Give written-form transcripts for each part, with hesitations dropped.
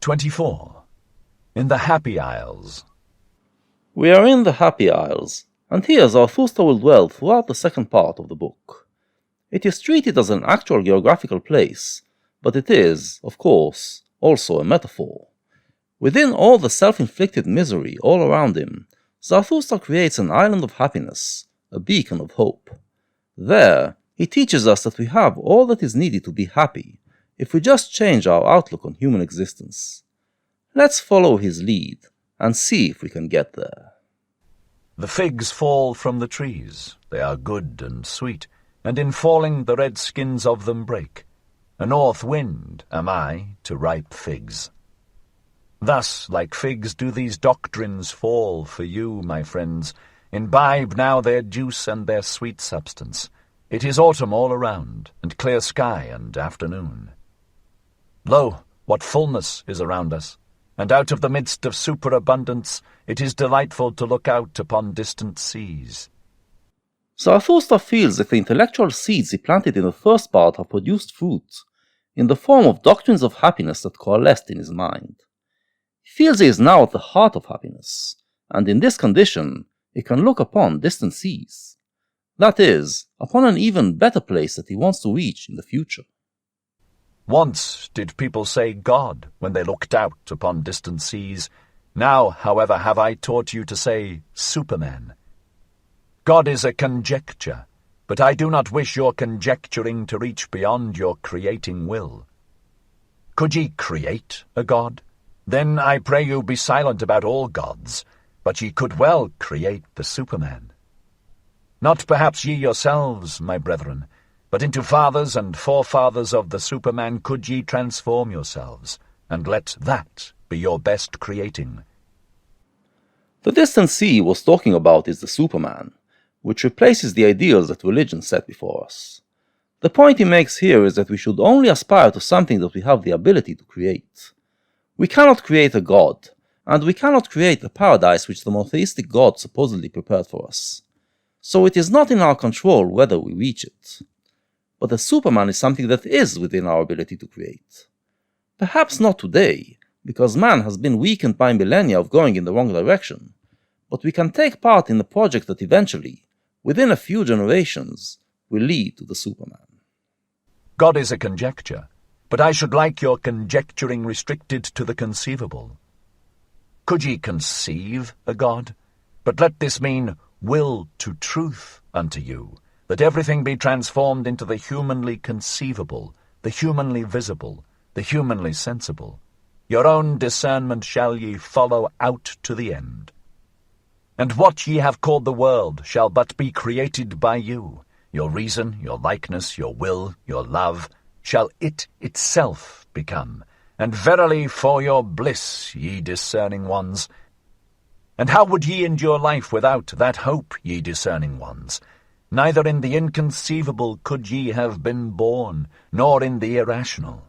24. In the Happy Isles. We are in the Happy Isles, and here Zarathustra will dwell throughout the second part of the book. It is treated as an actual geographical place, but it is, of course, also a metaphor. Within all the self-inflicted misery all around him, Zarathustra creates an island of happiness, a beacon of hope. There, he teaches us that we have all that is needed to be happy, if we just change our outlook on human existence. Let's follow his lead, and see if we can get there. The figs fall from the trees, they are good and sweet, and in falling the red skins of them break. A north wind am I to ripe figs. Thus, like figs, do these doctrines fall for you, my friends. Imbibe now their juice and their sweet substance. It is autumn all around, and clear sky and afternoon. Lo, what fullness is around us, and out of the midst of superabundance it is delightful to look out upon distant seas. Zarathustra feels that the intellectual seeds he planted in the first part have produced fruit, in the form of doctrines of happiness that coalesced in his mind. He feels he is now at the heart of happiness, and in this condition he can look upon distant seas. That is, upon an even better place that he wants to reach in the future. Once did people say God when they looked out upon distant seas. Now, however, have I taught you to say Superman. God is a conjecture, but I do not wish your conjecturing to reach beyond your creating will. Could ye create a God? Then I pray you be silent about all gods, but ye could well create the Superman. Not perhaps ye yourselves, my brethren, but into fathers and forefathers of the Superman could ye transform yourselves, and let that be your best creating. The distant sea he was talking about is the Superman, which replaces the ideals that religion set before us. The point he makes here is that we should only aspire to something that we have the ability to create. We cannot create a god, and we cannot create a paradise which the monotheistic God supposedly prepared for us. So it is not in our control whether we reach it. But the Superman is something that is within our ability to create. Perhaps not today, because man has been weakened by millennia of going in the wrong direction, but we can take part in a project that eventually, within a few generations, will lead to the Superman. God is a conjecture, but I should like your conjecturing restricted to the conceivable. Could ye conceive a God? But let this mean will to truth unto you, that everything be transformed into the humanly conceivable, the humanly visible, the humanly sensible. Your own discernment shall ye follow out to the end. And what ye have called the world shall but be created by you. Your reason, your likeness, your will, your love, shall it itself become. And verily for your bliss, ye discerning ones. And how would ye endure life without that hope, ye discerning ones? Neither in the inconceivable could ye have been born, nor in the irrational.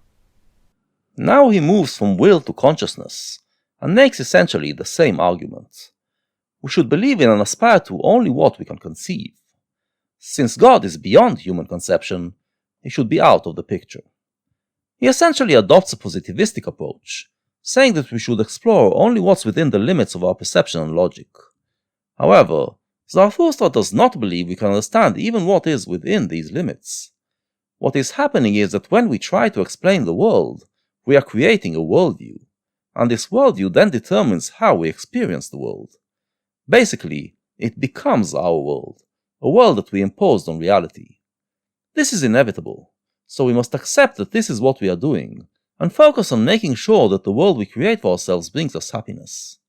Now he moves from will to consciousness, and makes essentially the same argument. We should believe in and aspire to only what we can conceive. Since God is beyond human conception, he should be out of the picture. He essentially adopts a positivistic approach, saying that we should explore only what's within the limits of our perception and logic. However, Zarathustra does not believe we can understand even what is within these limits. What is happening is that when we try to explain the world, we are creating a worldview, and this worldview then determines how we experience the world. Basically, it becomes our world, a world that we imposed on reality. This is inevitable, so we must accept that this is what we are doing, and focus on making sure that the world we create for ourselves brings us happiness.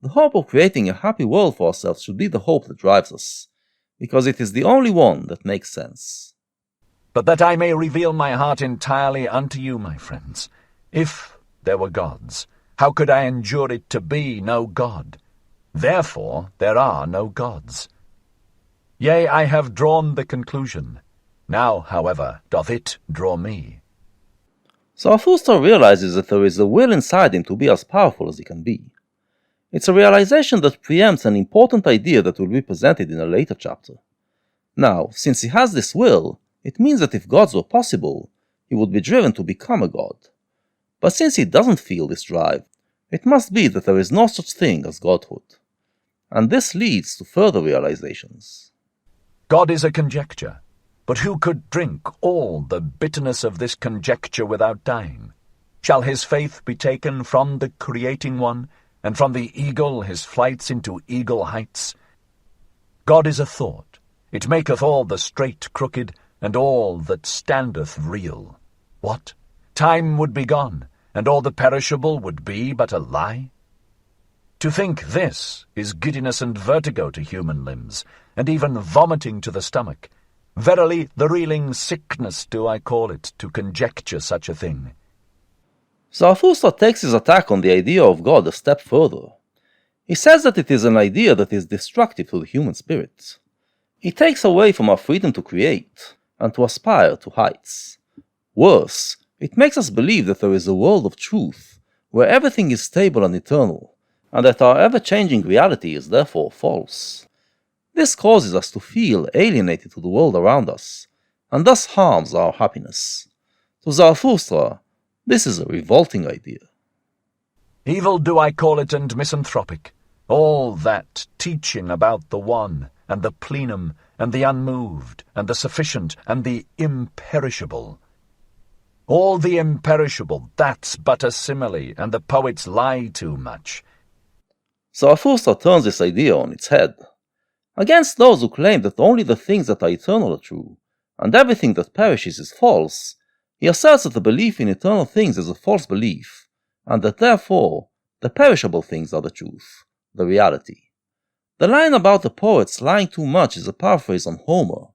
The hope of creating a happy world for ourselves should be the hope that drives us, because it is the only one that makes sense. But that I may reveal my heart entirely unto you, my friends, if there were gods, how could I endure it to be no God? Therefore there are no gods. Yea, I have drawn the conclusion. Now, however, doth it draw me. Zarathustra realizes that there is a will inside him to be as powerful as he can be. It's a realization that preempts an important idea that will be presented in a later chapter. Now, since he has this will, it means that if gods were possible, he would be driven to become a god. But since he doesn't feel this drive, it must be that there is no such thing as godhood. And this leads to further realizations. God is a conjecture, but who could drink all the bitterness of this conjecture without dying? Shall his faith be taken from the creating one, and from the eagle his flights into eagle heights? God is a thought. It maketh all the straight crooked, and all that standeth real. What? Time would be gone, and all the perishable would be but a lie? To think this is giddiness and vertigo to human limbs, and even vomiting to the stomach. Verily, the reeling sickness do I call it, to conjecture such a thing. Zarathustra takes his attack on the idea of God a step further. He says that it is an idea that is destructive to the human spirit. It takes away from our freedom to create, and to aspire to heights. Worse, it makes us believe that there is a world of truth, where everything is stable and eternal, and that our ever-changing reality is therefore false. This causes us to feel alienated to the world around us, and thus harms our happiness. To Zarathustra, this is a revolting idea. Evil do I call it, and misanthropic. All that teaching about the one, and the plenum, and the unmoved, and the sufficient, and the imperishable. All the imperishable, that's but a simile, and the poets lie too much. Zarathustra turns this idea on its head. Against those who claim that only the things that are eternal are true, and everything that perishes is false, he asserts that the belief in eternal things is a false belief, and that therefore the perishable things are the truth, the reality. The line about the poets lying too much is a paraphrase on Homer,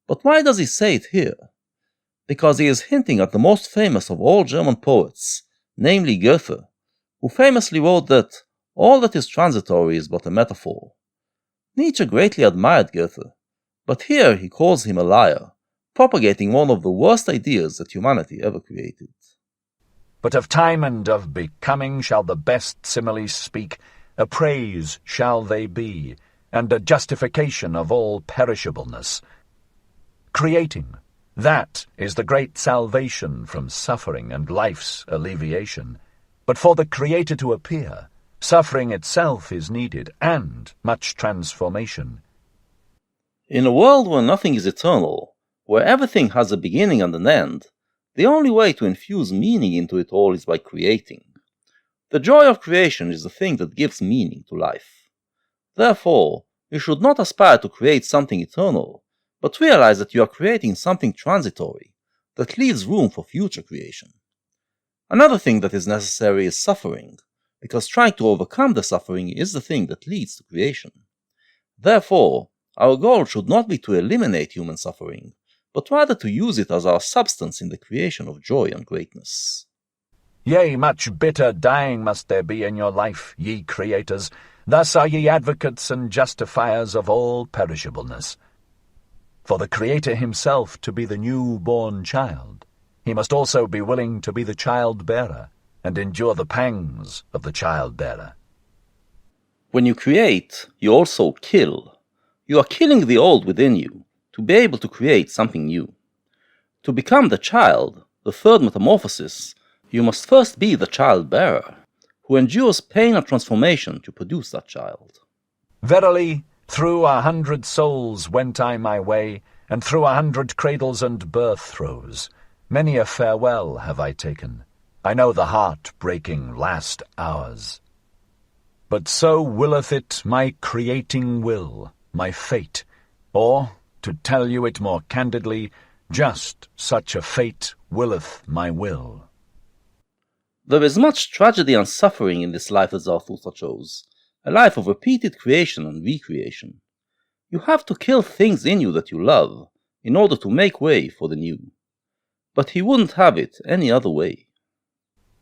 but why does he say it here? Because he is hinting at the most famous of all German poets, namely Goethe, who famously wrote that all that is transitory is but a metaphor. Nietzsche greatly admired Goethe, but here he calls him a liar, propagating one of the worst ideas that humanity ever created. But of time and of becoming shall the best similes speak, a praise shall they be, and a justification of all perishableness. Creating, that is the great salvation from suffering and life's alleviation. But for the Creator to appear, suffering itself is needed, and much transformation. In a world where nothing is eternal, where everything has a beginning and an end, the only way to infuse meaning into it all is by creating. The joy of creation is the thing that gives meaning to life. Therefore, you should not aspire to create something eternal, but realize that you are creating something transitory, that leaves room for future creation. Another thing that is necessary is suffering, because trying to overcome the suffering is the thing that leads to creation. Therefore, our goal should not be to eliminate human suffering, but rather to use it as our substance in the creation of joy and greatness. Yea, much bitter dying must there be in your life, ye creators. Thus are ye advocates and justifiers of all perishableness. For the Creator himself to be the new-born child, he must also be willing to be the child-bearer, and endure the pangs of the child-bearer. When you create, you also kill. You are killing the old within you, to be able to create something new. To become the child, the third metamorphosis, you must first be the child-bearer, who endures pain and transformation to produce that child. Verily, through 100 souls went I my way, and through 100 cradles and birth throes. Many a farewell have I taken. I know the heart-breaking last hours. But so willeth it my creating will, my fate, or, to tell you it more candidly, just such a fate willeth my will. There is much tragedy and suffering in this life that Zarathustra chose, a life of repeated creation and recreation. You have to kill things in you that you love, in order to make way for the new. But he wouldn't have it any other way.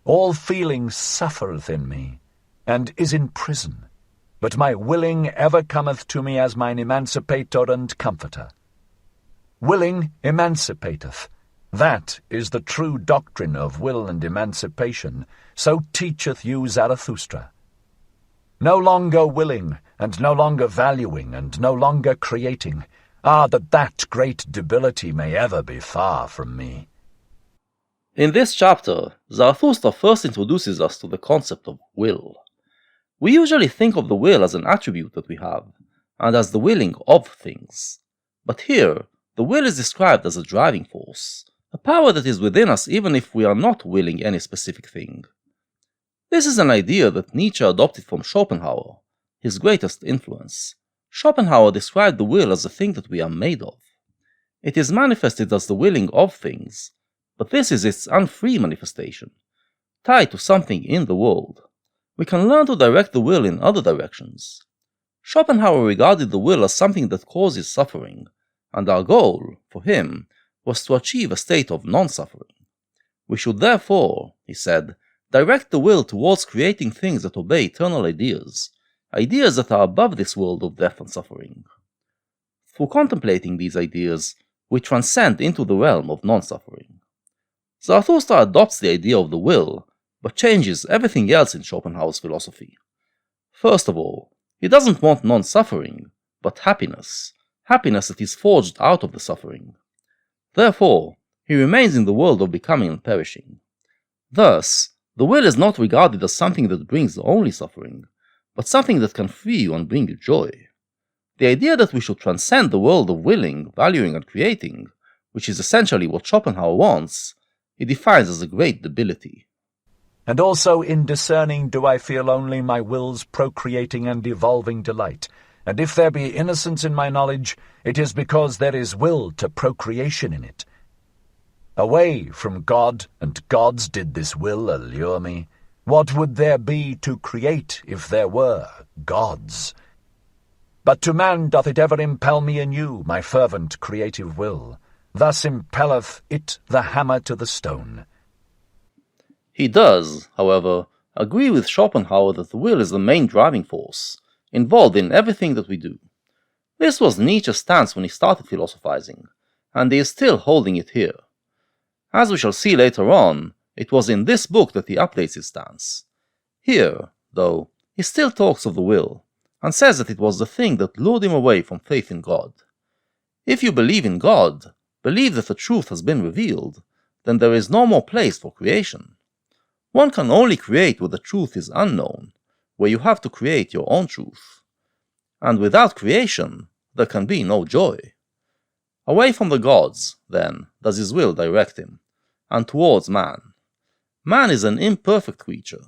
All feeling suffereth in me, and is in prison, but my willing ever cometh to me as mine emancipator and comforter. Willing emancipateth. That is the true doctrine of will and emancipation, so teacheth you Zarathustra. No longer willing, and no longer valuing, and no longer creating, that great debility may ever be far from me. In this chapter, Zarathustra first introduces us to the concept of will. We usually think of the will as an attribute that we have, and as the willing of things. But here, the will is described as a driving force, a power that is within us even if we are not willing any specific thing. This is an idea that Nietzsche adopted from Schopenhauer, his greatest influence. Schopenhauer described the will as a thing that we are made of. It is manifested as the willing of things, but this is its unfree manifestation, tied to something in the world. We can learn to direct the will in other directions. Schopenhauer regarded the will as something that causes suffering, and our goal, for him, was to achieve a state of non-suffering. We should therefore, he said, direct the will towards creating things that obey eternal ideas, ideas that are above this world of death and suffering. Through contemplating these ideas, we transcend into the realm of non-suffering. Zarathustra adopts the idea of the will, but changes everything else in Schopenhauer's philosophy. First of all, he doesn't want non-suffering, but happiness, happiness that is forged out of the suffering. Therefore, he remains in the world of becoming and perishing. Thus, the will is not regarded as something that brings only suffering, but something that can free you and bring you joy. The idea that we should transcend the world of willing, valuing, and creating, which is essentially what Schopenhauer wants, he defines as a great debility. And also in discerning do I feel only my will's procreating and evolving delight, and if there be innocence in my knowledge, it is because there is will to procreation in it. Away from God and gods did this will allure me. What would there be to create if there were gods? But to man doth it ever impel me anew, my fervent creative will. Thus impelleth it the hammer to the stone. He does, however, agree with Schopenhauer that the will is the main driving force, involved in everything that we do. This was Nietzsche's stance when he started philosophizing, and he is still holding it here. As we shall see later on, it was in this book that he updates his stance. Here, though, he still talks of the will, and says that it was the thing that lured him away from faith in God. If you believe in God, believe that the truth has been revealed, then there is no more place for creation. One can only create where the truth is unknown, where you have to create your own truth. And without creation, there can be no joy. Away from the gods, then, does his will direct him, and towards man. Man is an imperfect creature,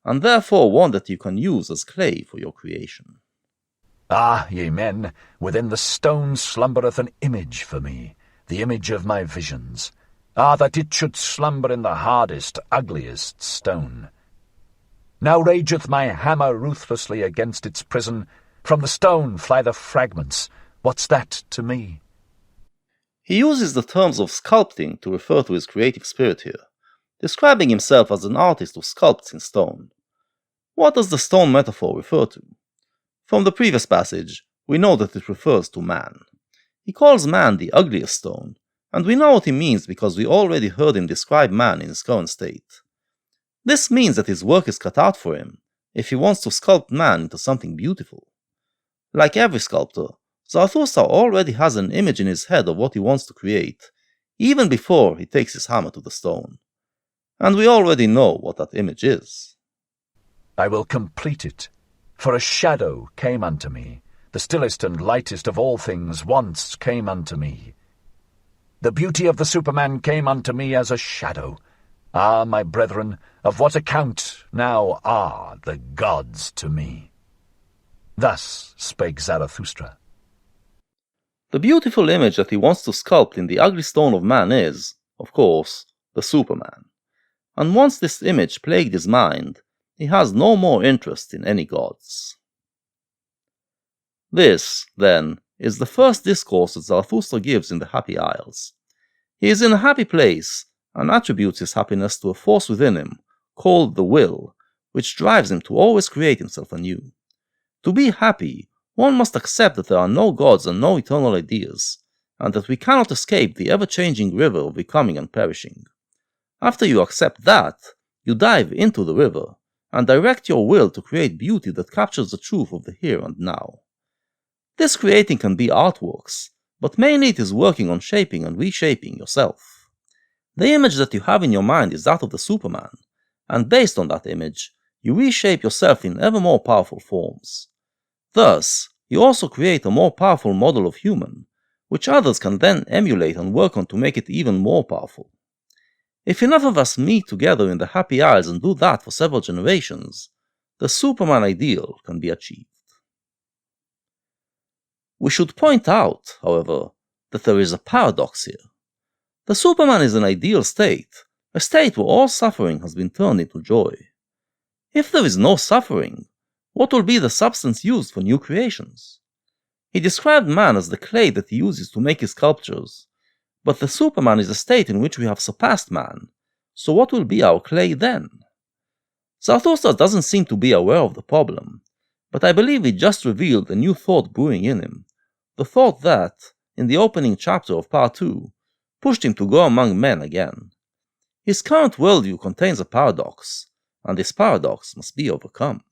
and therefore one that you can use as clay for your creation. Ah, ye men, within the stone slumbereth an image for me, the image of my visions. Ah, that it should slumber in the hardest, ugliest stone. Now rageth my hammer ruthlessly against its prison. From the stone fly the fragments. What's that to me? He uses the terms of sculpting to refer to his creative spirit here, describing himself as an artist who sculpts in stone. What does the stone metaphor refer to? From the previous passage, we know that it refers to man. He calls man the ugliest stone, and we know what he means because we already heard him describe man in his current state. This means that his work is cut out for him, if he wants to sculpt man into something beautiful. Like every sculptor, Zarathustra already has an image in his head of what he wants to create, even before he takes his hammer to the stone. And we already know what that image is. I will complete it, for a shadow came unto me. The stillest and lightest of all things once came unto me. The beauty of the Superman came unto me as a shadow. Ah, my brethren, of what account now are the gods to me? Thus spake Zarathustra. The beautiful image that he wants to sculpt in the ugly stone of man is, of course, the Superman. And once this image plagued his mind, he has no more interest in any gods. This, then, is the first discourse that Zarathustra gives in the Happy Isles. He is in a happy place, and attributes his happiness to a force within him, called the will, which drives him to always create himself anew. To be happy, one must accept that there are no gods and no eternal ideas, and that we cannot escape the ever-changing river of becoming and perishing. After you accept that, you dive into the river, and direct your will to create beauty that captures the truth of the here and now. This creating can be artworks, but mainly it is working on shaping and reshaping yourself. The image that you have in your mind is that of the Superman, and based on that image, you reshape yourself in ever more powerful forms. Thus, you also create a more powerful model of human, which others can then emulate and work on to make it even more powerful. If enough of us meet together in the Happy Isles and do that for several generations, the Superman ideal can be achieved. We should point out, however, that there is a paradox here. The Superman is an ideal state, a state where all suffering has been turned into joy. If there is no suffering, what will be the substance used for new creations? He described man as the clay that he uses to make his sculptures, but the Superman is a state in which we have surpassed man, so what will be our clay then? Zarathustra doesn't seem to be aware of the problem, but I believe he just revealed a new thought brewing in him, the thought that, in the opening chapter of Part 2, pushed him to go among men again. His current worldview contains a paradox, and this paradox must be overcome.